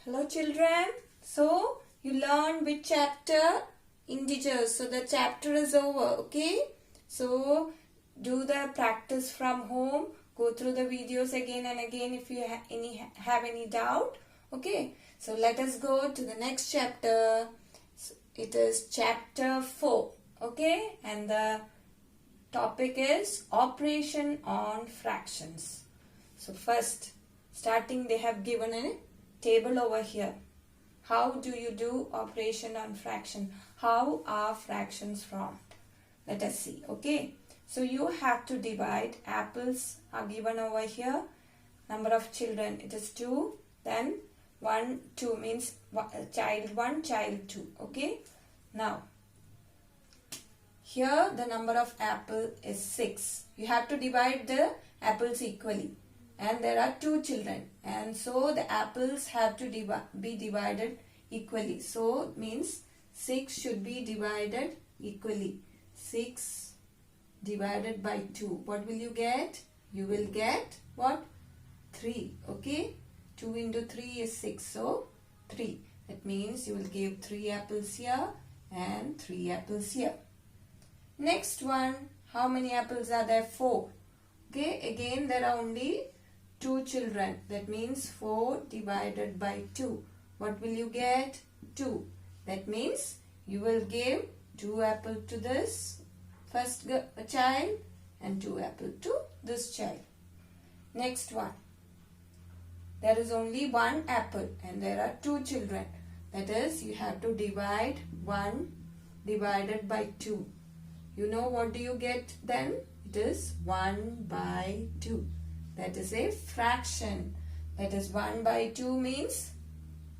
Hello children. So you learned which chapter? Integers. So the chapter is over. Okay. So do the practice from home. Go through the videos again and again if you have any doubt. Okay. So let us go to the next chapter. So it is chapter 4. Okay. And the topic is operation on fractions. So first, starting they have given a table over here. How do you do operation on fraction? How are fractions formed? Let us see. Okay. So you have to divide. Apples are given over here. Number of children, it is 2. Then 1, 2 means child 1, child 2. Okay. Now, here the number of apple is 6. You have to divide the apples equally. And there are 2 children. And so the apples have to be divided equally. So means 6 should be divided equally. 6 divided by 2. What will you get? You will get what? 3. Okay. 2 into 3 is 6. So 3. That means you will give 3 apples here and 3 apples here. Next one. How many apples are there? 4. Okay. Again there are only 2 children. That means 4 divided by 2. What will you get? 2. That means you will give 2 apples to this first child and 2 apples to this child. Next one. There is only 1 apple and there are 2 children. That is, you have to divide 1 divided by 2. You know what do you get then? It is 1 by 2. That is a fraction. That is 1 by 2 means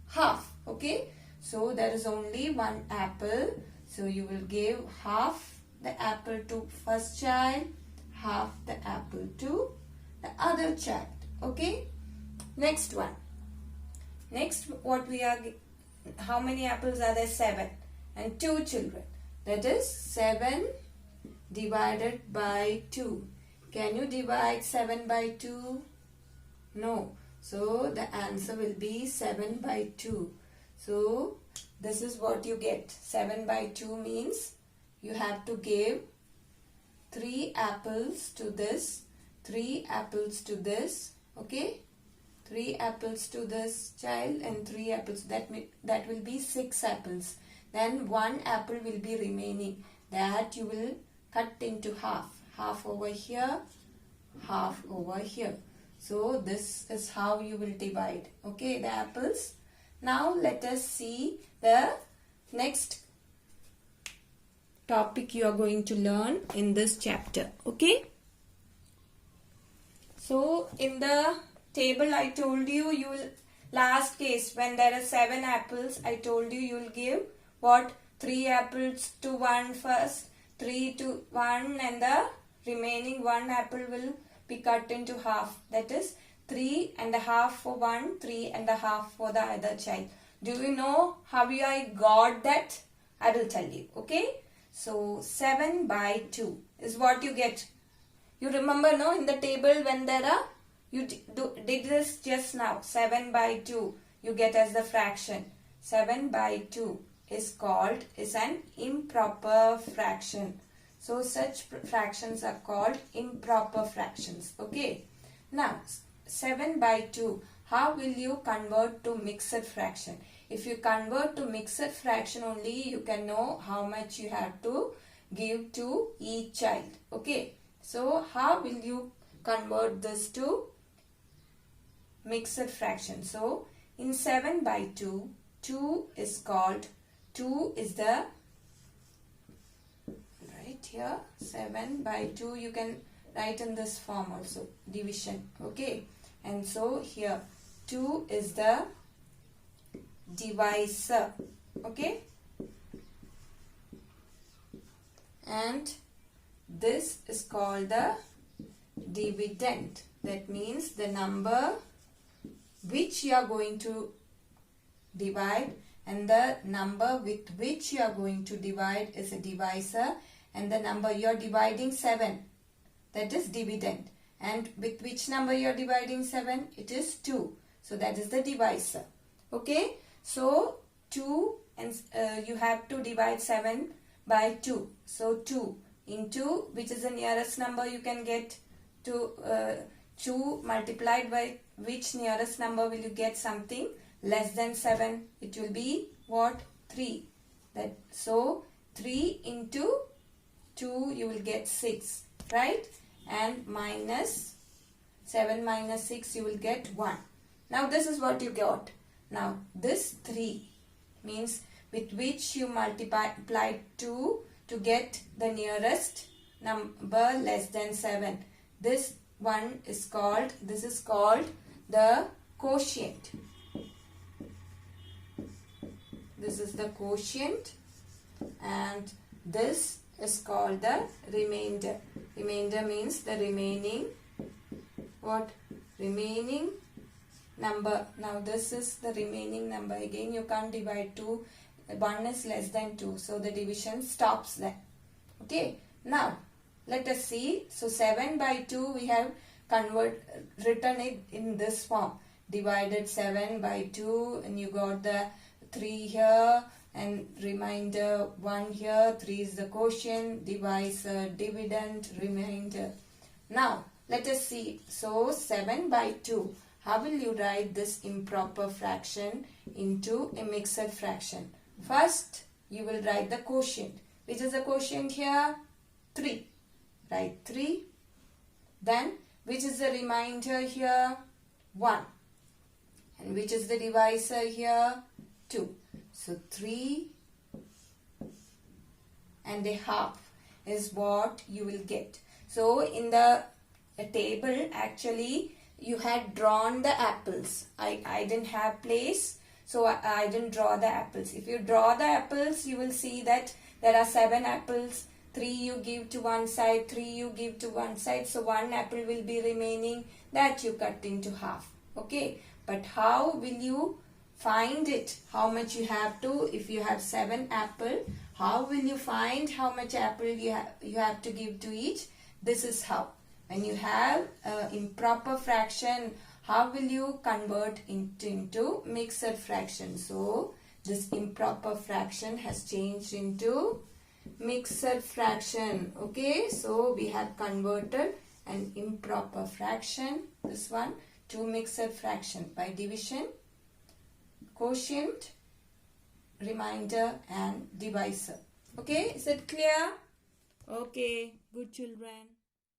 half. Okay. So there is only 1 apple. So you will give half the apple to first child, half the apple to the other child. Okay. Next one. Next what we are, how many apples are there? 7. And 2 children. That is 7 divided by 2. Can you divide 7 by 2? No. So the answer will be 7 by 2. So this is what you get. 7 by 2 means you have to give 3 apples to this, 3 apples to this. Okay. 3 apples to this child and 3 apples. That will be 6 apples. Then 1 apple will be remaining. That you will cut into half. Half over here, half over here. So this is how you will divide. Okay, the apples. Now let us see the next topic you are going to learn in this chapter. Okay. So in the table I told you, you will, last case when there are 7 apples, I told you will give what? 3 apples to 1 first, 3 to 1, and the remaining 1 apple will be cut into half. That is 3.5 for 1, 3.5 for the other child. Do you know how I got that? I will tell you. Okay. So 7 by 2 is what you get. You remember, no? In the table when there are, you did this just now. 7 by 2 you get as the fraction. 7 by 2 is an improper fraction. So such fractions are called improper fractions. Okay. Now 7 by 2. How will you convert to mixed fraction? If you convert to mixed fraction only, you can know how much you have to give to each child. Okay. So how will you convert this to mixed fraction? So in 7 by 2, 2 is the here 7 by 2 you can write in this form also, division. Okay. And so here 2 is the divisor. Okay. And this is called the dividend. That means the number which you are going to divide and the number with which you are going to divide is a divisor. And the number you are dividing 7, that is dividend. And with which number you are dividing 7? It is 2. So that is the divisor. Okay, so 2 and you have to divide 7 by 2. So 2 into, which is the nearest number you can get to 2 multiplied by which nearest number will you get something less than 7? It will be what? 3. So 3 into 2 you will get 6, right? And minus 7 minus 6 you will get 1. Now this is what you got. Now this 3 means with which you multiply 2 to get the nearest number less than 7. This is called the quotient. This is the quotient, and this is called the remainder. Remainder means the remaining remaining number. Now this is the remaining number. Again you can't divide 2. 1 is less than 2. So the division stops there. Okay. Now let us see. So 7 by 2 we have written it in this form. Divided 7 by 2 and you got the 3 here and remainder 1 here. 3 is the quotient, divisor, dividend, remainder. Now let us see. So 7 by 2. How will you write this improper fraction into a mixed fraction? First, you will write the quotient. Which is the quotient here? 3. Write 3. Then, which is the remainder here? 1. And which is the divisor here? 2. So, 3 and a half is what you will get. So, in the table, actually, you had drawn the apples. I didn't have place, so I didn't draw the apples. If you draw the apples, you will see that there are 7 apples. 3 you give to one side, 3 you give to one side. So 1 apple will be remaining, that you cut into half. Okay, but how will you find it? How much you have to? If you have 7 apple, how will you find how much apple you have to give to each? This is how. When you have improper fraction, how will you convert into mixed fraction? So, this improper fraction has changed into mixed fraction. Okay, so we have converted an improper fraction, this one, to mixed fraction by division, quotient, remainder and divisor. Okay, is it clear? Okay, good children.